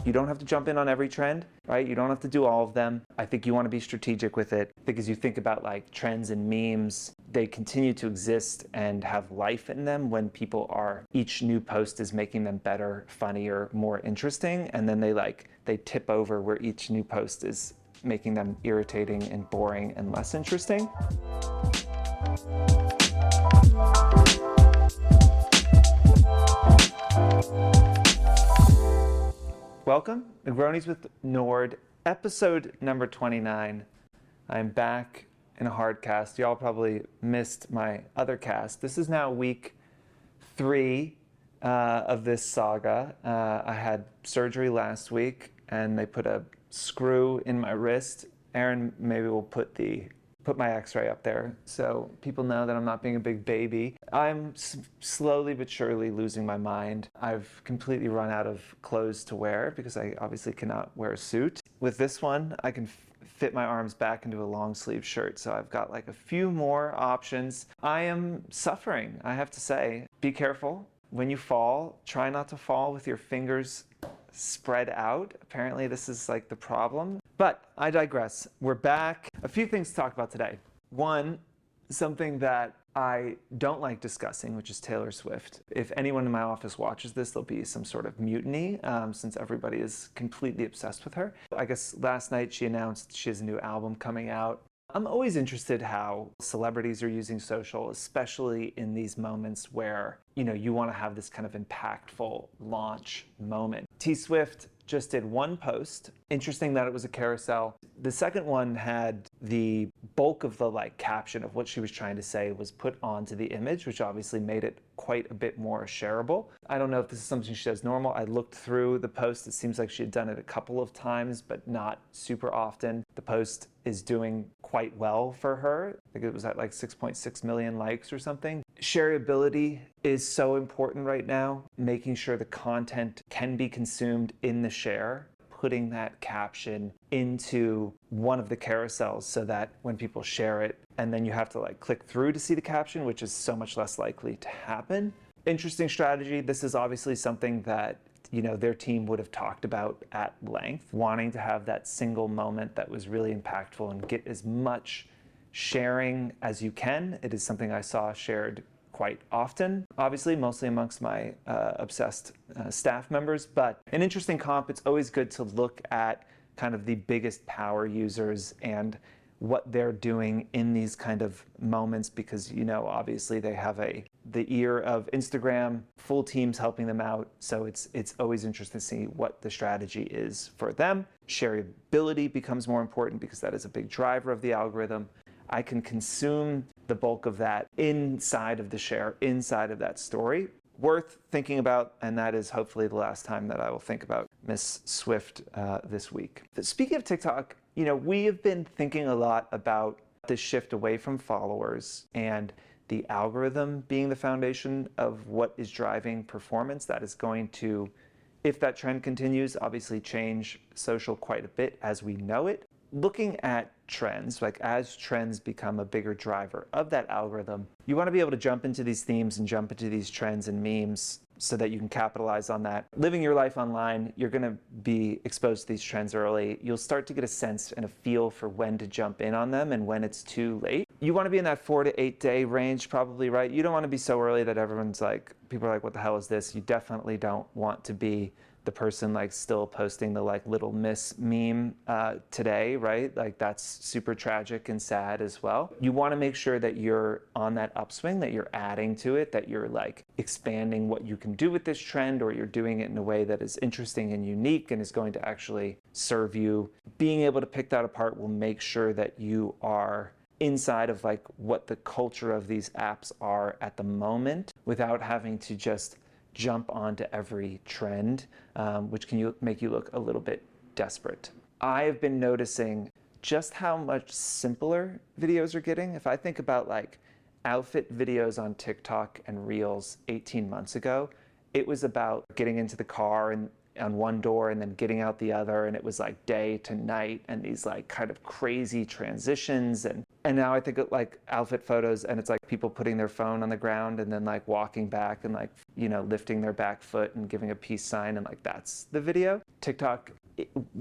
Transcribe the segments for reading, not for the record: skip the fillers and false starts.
You don't have to jump in on every trend, right? You don't have to do all of them. I think you want to be strategic with it because you think about like trends and memes, they continue to exist and have life in them when each new post is making them better, funnier, more interesting. And then they tip over where each new post is making them irritating and boring and less interesting. Welcome, Negronis with Nord, episode number 29. I'm back in a hard cast. Y'all probably missed my other cast. This is now week 3 of this saga. I had surgery last week and they put a screw in my wrist. Aaron maybe will put my x-ray up there so people know that I'm not being a big baby. I'm slowly but surely losing my mind. I've completely run out of clothes to wear because I obviously cannot wear a suit. With this one, I can fit my arms back into a long sleeve shirt, so I've got like a few more options. I am suffering, I have to say. Be careful when you fall. Try not to fall with your fingers spread out. Apparently this is like the problem. But I digress. We're back. A few things to talk about today. One, something that I don't like discussing, which is Taylor Swift. If anyone in my office watches this, there'll be some sort of mutiny since everybody is completely obsessed with her. I guess last night she announced she has a new album coming out. I'm always interested how celebrities are using social, especially in these moments where, you want to have this kind of impactful launch moment. T Swift just did one post. Interesting that it was a carousel. The second one had the bulk of the caption of what she was trying to say was put onto the image, which obviously made it quite a bit more shareable. I don't know if this is something she does normal. I looked through the post. It seems like she had done it a couple of times, but not super often. The post is doing quite well for her. I think it was at 6.6 million likes or something. Shareability is so important right now, making sure the content can be consumed in the share, putting that caption into one of the carousels so that when people share it, and then you have to click through to see the caption, which is so much less likely to happen. Interesting strategy. This is obviously something that their team would have talked about at length, wanting to have that single moment that was really impactful and get as much sharing as you can. It is something I saw shared quite often, obviously, mostly amongst my obsessed staff members, but an interesting comp. It's always good to look at kind of the biggest power users and what they're doing in these kind of moments because, obviously they have the ear of Instagram, full teams helping them out. So it's always interesting to see what the strategy is for them. Shareability becomes more important because that is a big driver of the algorithm. I can consume the bulk of that inside of the share, inside of that story. Worth thinking about, and that is hopefully the last time that I will think about Miss Swift this week. Speaking of TikTok, we have been thinking a lot about the shift away from followers and the algorithm being the foundation of what is driving performance. That is going to, if that trend continues, obviously change social quite a bit as we know it. Looking at trends, as trends become a bigger driver of that algorithm, you want to be able to jump into these themes and jump into these trends and memes so that you can capitalize on that. Living your life online, you're going to be exposed to these trends early. You'll start to get a sense and a feel for when to jump in on them and when it's too late. You want to be in that 4 to 8 day range probably, right? You don't want to be so early that everyone's people are what the hell is this? You definitely don't want to be the person still posting the Little Miss meme today, right? That's super tragic and sad as well. You want to make sure that you're on that upswing, that you're adding to it, that you're expanding what you can do with this trend, or you're doing it in a way that is interesting and unique and is going to actually serve you. Being able to pick that apart will make sure that you are inside of what the culture of these apps are at the moment without having to just jump onto every trend, which can make you look a little bit desperate. I've been noticing just how much simpler videos are getting. If I think about outfit videos on TikTok and Reels 18 months ago, it was about getting into the car and on one door and then getting out the other, and it was day to night and these kind of crazy transitions, and And now I think of like outfit photos, and it's like people putting their phone on the ground and then like walking back and like, lifting their back foot and giving a peace sign, and like that's the video. TikTok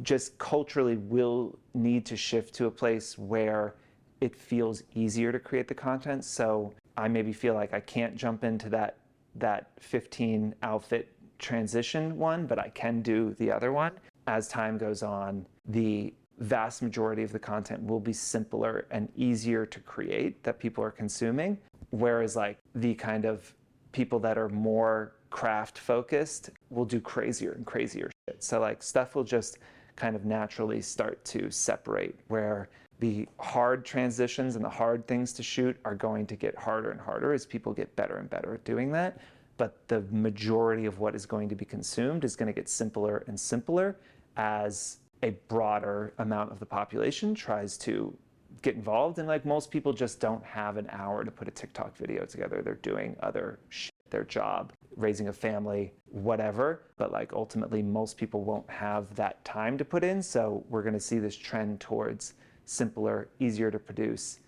just culturally will need to shift to a place where it feels easier to create the content. So I maybe feel like I can't jump into that 15 outfit transition one, but I can do the other one. As time goes on, the vast majority of the content will be simpler and easier to create that people are consuming. Whereas like the kind of people that are more craft focused will do crazier and crazier shit. So like stuff will just kind of naturally start to separate, where the hard transitions and the hard things to shoot are going to get harder and harder as people get better and better at doing that. But the majority of what is going to be consumed is going to get simpler and simpler as a broader amount of the population tries to get involved. And like most people just don't have an hour to put a TikTok video together. They're doing other shit, their job, raising a family, whatever. But like ultimately most people won't have that time to put in. So we're going to see this trend towards simpler, easier to produce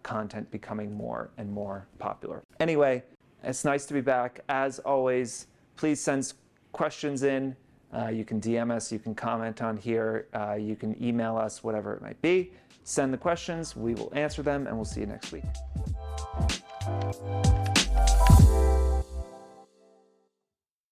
content becoming more and more popular. Anyway, it's nice to be back. As always, please send questions in. You can DM us, you can comment on here, you can email us, whatever it might be. Send the questions, we will answer them, and we'll see you next week.